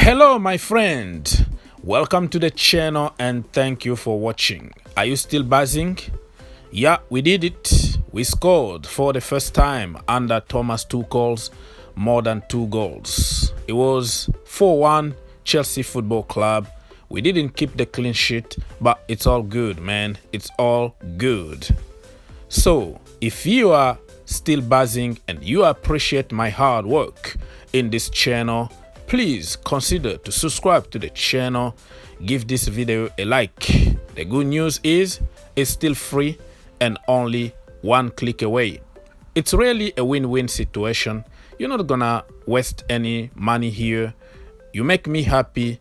Hello my friend, welcome to the channel and thank you for watching. Are you still buzzing? Yeah, we did it. We scored for the first time under Thomas Tuchel's more than 2 goals. It was 4-1 Chelsea Football Club. We didn't keep the clean sheet, but it's all good, man. It's all good. So if you are still buzzing and you appreciate my hard work in this channel, please consider to subscribe to the channel, give this video a like. The good news is it's still free and only 1 click away. It's really a win-win situation. You're not gonna waste any money here. You make me happy,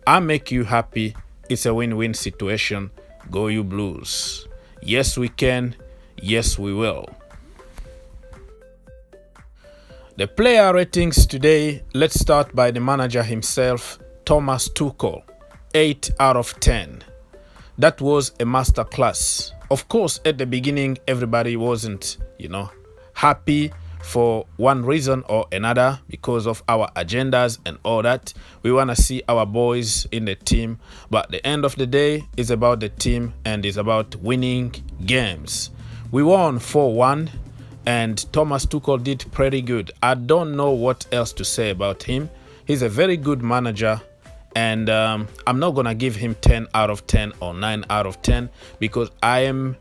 I make you happy. It's a win-win situation. Go you Blues. Yes we can, yes we will. The player ratings today, let's start by the manager himself, Thomas Tuchel, 8 out of 10. That was a masterclass. Of course, at the beginning, everybody wasn't, happy for one reason or another because of our agendas and all that. We want to see our boys in the team, but at the end of the day, it's about the team and it's about winning games. We won 4-1. And Thomas Tuchel did pretty good. I don't know what else to say about him. He's a very good manager. And I'm not going to give him 10 out of 10 or 9 out of 10 because I am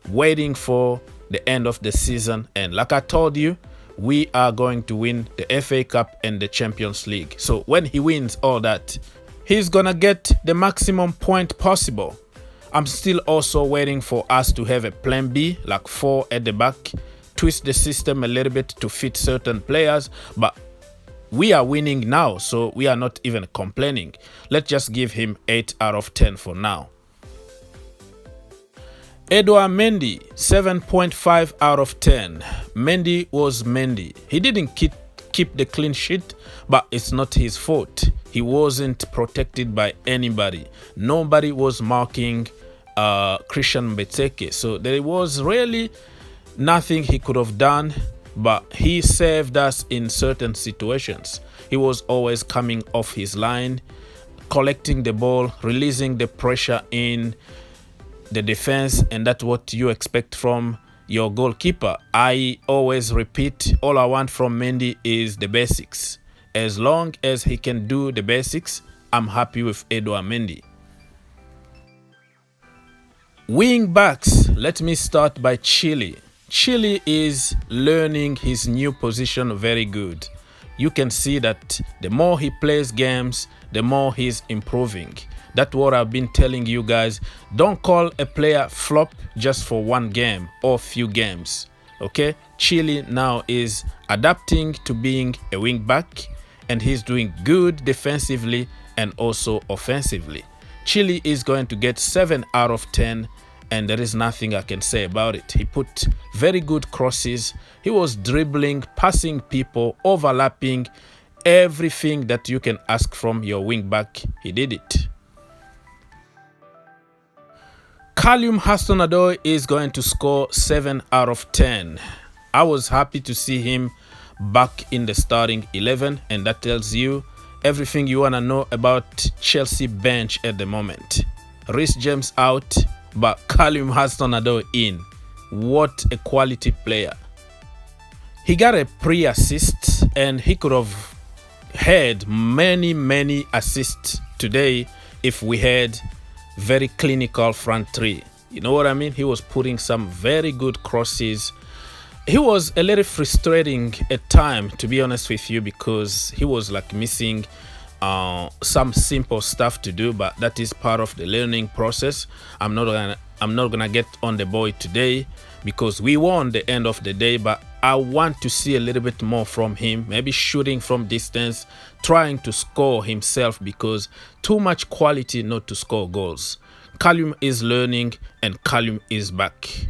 waiting for the end of the season. And like I told you, we are going to win the FA Cup and the Champions League. So when he wins all that, he's going to get the maximum point possible. I'm still also waiting for us to have a plan B, like 4 at the back. Twist the system a little bit to fit certain players, but we are winning now, so we are not even complaining. Let's just give him 8 out of 10 for now. Edouard Mendy, 7.5 out of 10. Mendy was Mendy. He didn't keep the clean sheet, but it's not his fault. He wasn't protected by anybody. Nobody was marking Christian Benteke, so there was really nothing he could have done, but he saved us in certain situations. He was always coming off his line, collecting the ball, releasing the pressure in the defense, and that's what you expect from your goalkeeper. I always repeat, all I want from Mendy is the basics. As long as he can do the basics, I'm happy with Edouard Mendy. Wing backs, let me start by Chile. Chile is learning his new position very good. You can see that the more he plays games, the more he's improving. That's what I've been telling you guys. Don't call a player flop just for one game or few games. Okay? Chile now is adapting to being a wing back and he's doing good defensively and also offensively. Chile is going to get 7 out of 10. And there is nothing I can say about it. He put very good crosses. He was dribbling, passing people, overlapping, everything that you can ask from your wing back. He did it. Callum Hudson-Odoi is going to score 7 out of 10. I was happy to see him back in the starting 11, and that tells you everything you want to know about Chelsea bench at the moment. Reece James out, but Callum Hudson-Odoi in. What a quality player. He got a pre-assist and he could have had many assists today if we had very clinical front three. You know what I mean? He was putting some very good crosses. He was a little frustrating at times, to be honest with you, because he was like missing some simple stuff to do, but that is part of the learning process. I'm not gonna get on the boy today because we won the end of the day, but I want to see a little bit more from him, maybe shooting from distance, trying to score himself, because too much quality not to score goals. Callum is learning and Callum is back.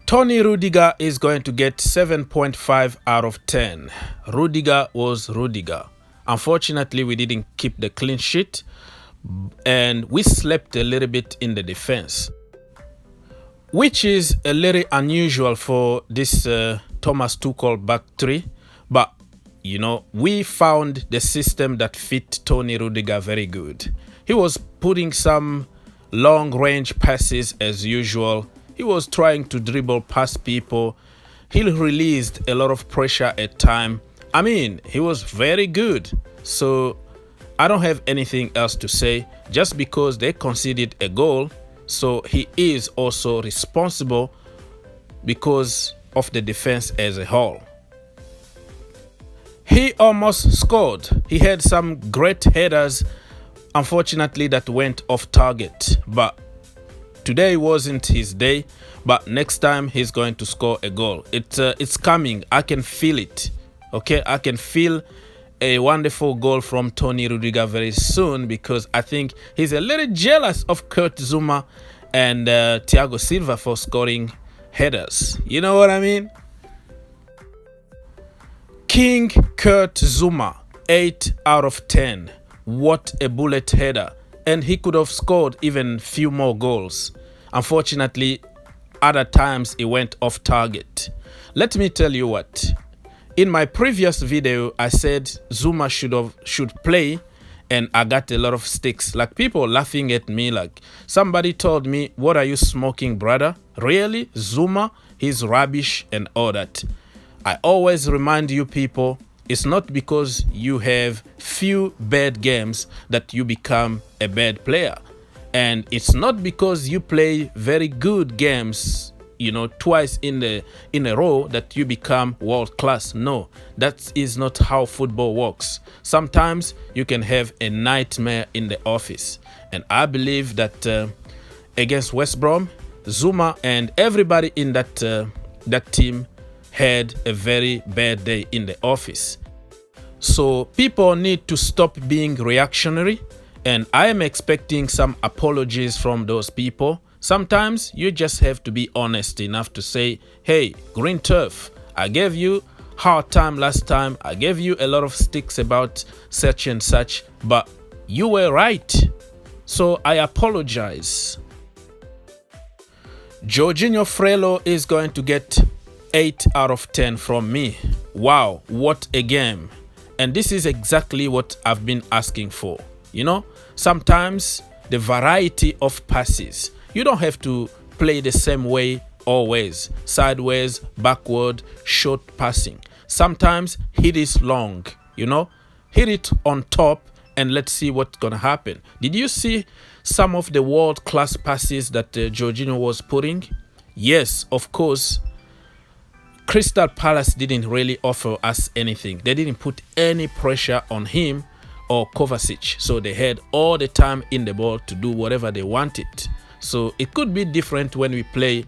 Tony Rudiger is going to get 7.5 out of 10. Rudiger was Rudiger. Unfortunately, we didn't keep the clean sheet and we slept a little bit in the defense, which is a little unusual for this Thomas Tuchel back three. But You know, we found the system that fit Tony Rudiger very good. He was putting some long-range passes as usual. He was trying to dribble past people. He released a lot of pressure at time. I mean, he was very good. So I don't have anything else to say. Just because they conceded a goal, so he is also responsible because of the defense as a whole. He almost scored. He had some great headers, unfortunately, that went off target. But today wasn't his day. But next time he's going to score a goal. It's coming. I can feel it. Okay, I can feel a wonderful goal from Tony Rudiger very soon, because I think he's a little jealous of Kurt Zouma and Thiago Silva for scoring headers. You know what I mean? King Kurt Zouma, 8 out of 10. What a bullet header. And he could have scored even few more goals. Unfortunately, other times he went off target. Let me tell you what. In my previous video, I said Zouma should play, and I got a lot of sticks. Like, people laughing at me, like somebody told me, "What are you smoking, brother? Really? Zouma? He's rubbish," and all that. I always remind you people, it's not because you have few bad games that you become a bad player. And it's not because you play very good games, you know, twice in a row that you become world class. No, that is not how football works. Sometimes you can have a nightmare in the office. And I believe that against West Brom, Zouma and everybody in that team had a very bad day in the office. So people need to stop being reactionary, and I am expecting some apologies from those people. Sometimes you just have to be honest enough to say, "Hey, Green Turf, I gave you hard time last time. I gave you a lot of sticks about such and such, but you were right. So I apologize." Jorginho Frello is going to get 8 out of 10 from me. Wow, what a game. And this is exactly what I've been asking for. You know, sometimes the variety of passes. You don't have to play the same way always. Sideways, backward, short passing. Sometimes hit it long, you know. Hit it on top and let's see what's going to happen. Did you see some of the world-class passes that Jorginho was putting? Yes, of course. Crystal Palace didn't really offer us anything. They didn't put any pressure on him or Kovacic. So they had all the time in the ball to do whatever they wanted. So it could be different when we play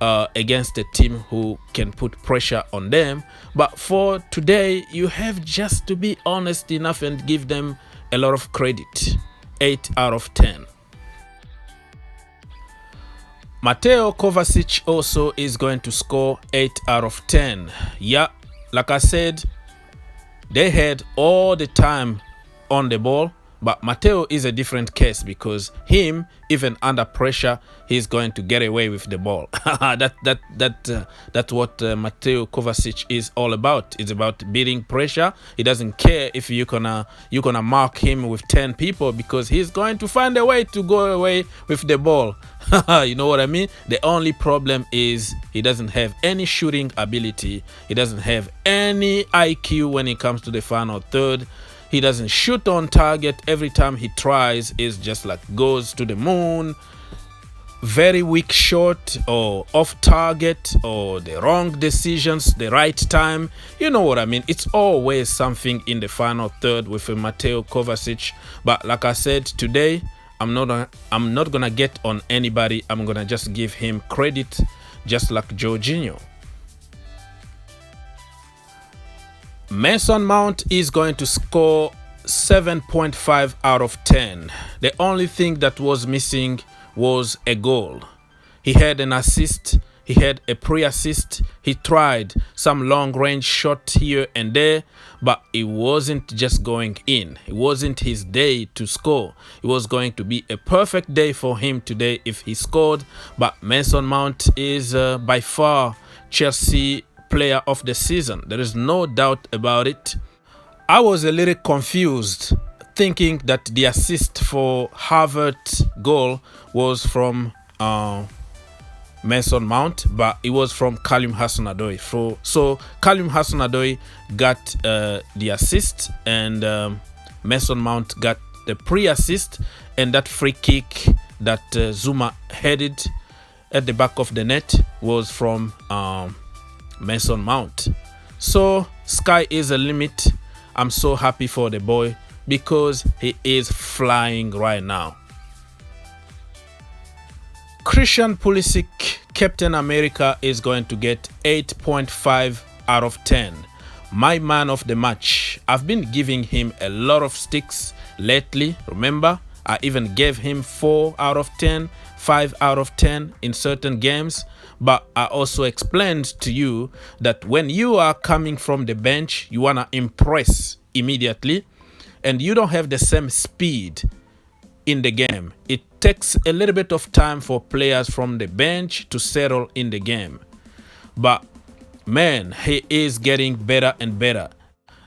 against a team who can put pressure on them. But for today, you have just to be honest enough and give them a lot of credit. 8 out of 10. Mateo Kovacic also is going to score 8 out of 10. Yeah, like I said, they had all the time on the ball, but Mateo is a different case because him, even under pressure, he's going to get away with the ball. That's what Mateo Kovacic is all about. It's about beating pressure. He doesn't care if you're gonna mark him with 10 people, because he's going to find a way to go away with the ball. You know what I mean? The only problem is he doesn't have any shooting ability. He doesn't have any IQ when it comes to the final third. He doesn't shoot on target. Every time he tries, it's just like goes to the moon. Very weak shot, or off target, or the wrong decisions, the right time. You know what I mean? It's always something in the final third with Mateo Kovacic. But like I said, today I'm not gonna get on anybody. I'm gonna just give him credit, just like Jorginho. Mason Mount is going to score 7.5 out of 10. The only thing that was missing was a goal. He had an assist, he had a pre-assist, he tried some long-range shot here and there, but it wasn't just going in. It wasn't his day to score. It was going to be a perfect day for him today if he scored, but Mason Mount is by far Chelsea player of the season. There is no doubt about it. I was a little confused, thinking that the assist for Havertz goal was from Mason Mount, but it was from Karim Hudson-Odoi. So Karim Hudson-Odoi got the assist, and Mason Mount got the pre-assist, and that free kick that Zouma headed at the back of the net was from Mason Mount. So sky is the limit. I'm so happy for the boy because he is flying right now. Christian Pulisic, Captain America, is going to get 8.5 out of 10. My man of the match. I've been giving him a lot of sticks lately. Remember, I even gave him 4 out of 10, 5 out of 10 in certain games. But I also explained to you that when you are coming from the bench, you want to impress immediately, and you don't have the same speed in the game. It takes a little bit of time for players from the bench to settle in the game. But man, he is getting better and better.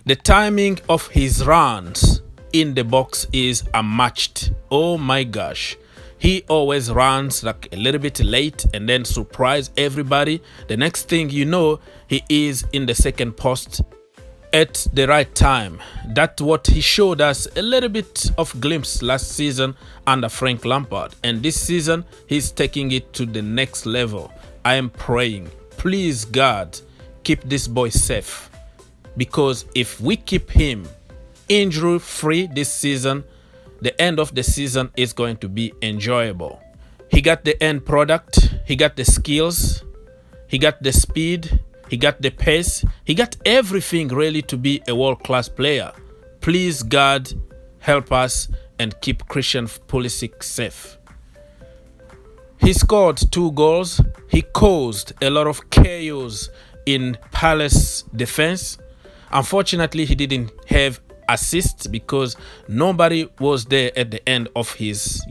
The timing of his runs in the box is unmatched. Oh my gosh. He always runs like a little bit late and then surprise everybody. The next thing you know, he is in the second post at the right time. That's what he showed us a little bit of glimpse last season under Frank Lampard. And this season, he's taking it to the next level. I am praying, please God, keep this boy safe. Because if we keep him injury-free this season, the end of the season is going to be enjoyable. He got the end product, he got the skills, he got the speed, he got the pace, he got everything really to be a world-class player. Please God, help us and keep Christian Pulisic safe. He scored 2 goals. He caused a lot of chaos in Palace defense. Unfortunately, he didn't have assists because nobody was there at the end of his,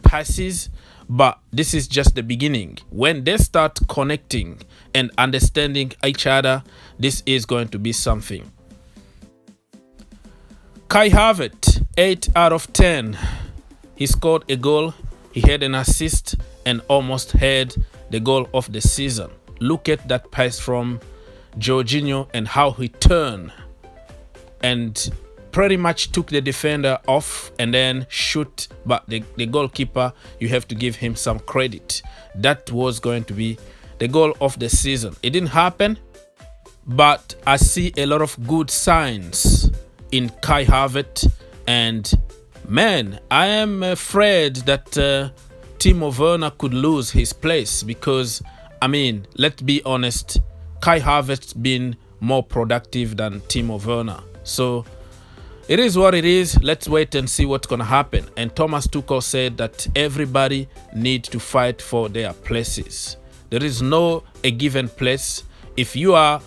passes. But this is just the beginning. When they start connecting and understanding each other, this is going to be something. Kai Havertz, 8 out of 10. He scored a goal, he had an assist, and almost had the goal of the season. Look at that pass from Jorginho and how he turned and pretty much took the defender off and then shoot. But the goalkeeper, you have to give him some credit. That was going to be the goal of the season. It didn't happen, but I see a lot of good signs in Kai Havertz. And man, I am afraid that Timo Werner could lose his place because, let's be honest, Kai Havertz been more productive than Timo Werner. So it is what it is. Let's wait and see what's going to happen. And Thomas Tuchel said that everybody needs to fight for their places. There is no a given place. If you are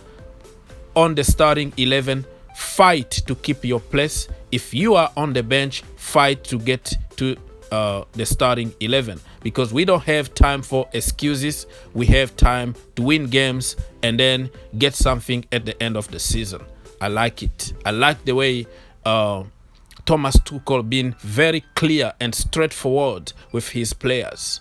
on the starting 11, fight to keep your place. If you are on the bench, fight to get to the starting 11. Because we don't have time for excuses. We have time to win games and then get something at the end of the season. I like it. I like the way Thomas Tuchel being very clear and straightforward with his players.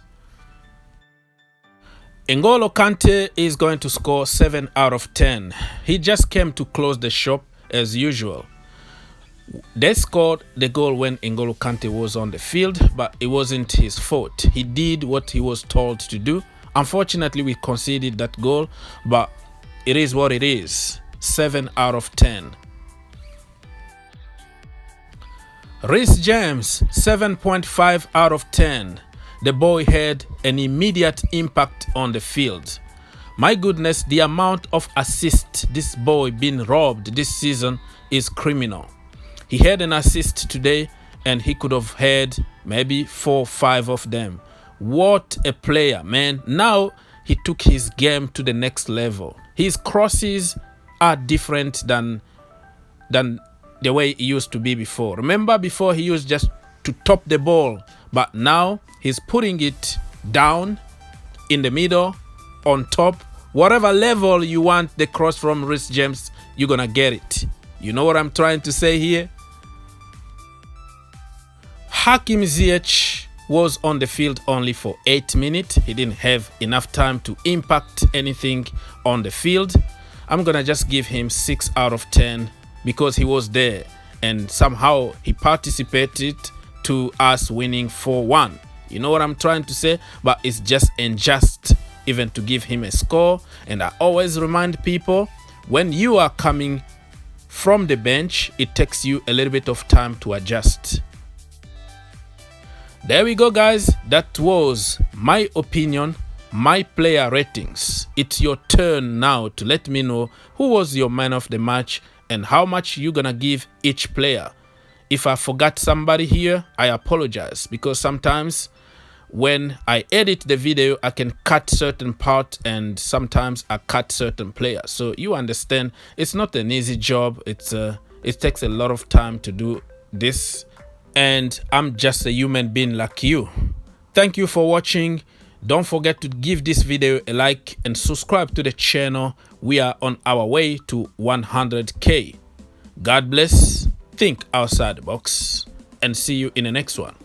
N'Golo Kante is going to score 7 out of 10. He just came to close the shop as usual. They scored the goal when N'Golo Kante was on the field, but it wasn't his fault. He did what he was told to do. Unfortunately, we conceded that goal, but it is what it is. 7 out of 10. Reece James, 7.5 out of 10. The boy had an immediate impact on the field. My goodness, the amount of assists this boy been robbed this season is criminal. He had an assist today and he could have had maybe 4 or 5 of them. What a player, man. Now he took his game to the next level. His crosses are different than the way he used to be before. Remember, before he used just to top the ball, but now he's putting it down, in the middle, on top. Whatever level you want the cross from Reece James, you're gonna get it. You know what I'm trying to say here? Hakim Ziyech was on the field only for 8 minutes. He didn't have enough time to impact anything on the field. I'm gonna just give him 6 out of 10 because he was there and somehow he participated to us winning 4-1. You know what I'm trying to say? But it's just unjust even to give him a score. And I always remind people, when you are coming from the bench, it takes you a little bit of time to adjust. There we go, guys. That was my opinion, my player ratings. It's your turn now to let me know who was your man of the match and how much you're gonna give each player. If I forgot somebody here, I apologize, because sometimes when I edit the video, I can cut certain part and sometimes I cut certain players. So you understand, it's not an easy job. It takes a lot of time to do this. And I'm just a human being like you. Thank you for watching. Don't forget to give this video a like and subscribe to the channel. We are on our way to 100K. God bless, think outside the box, and see you in the next one.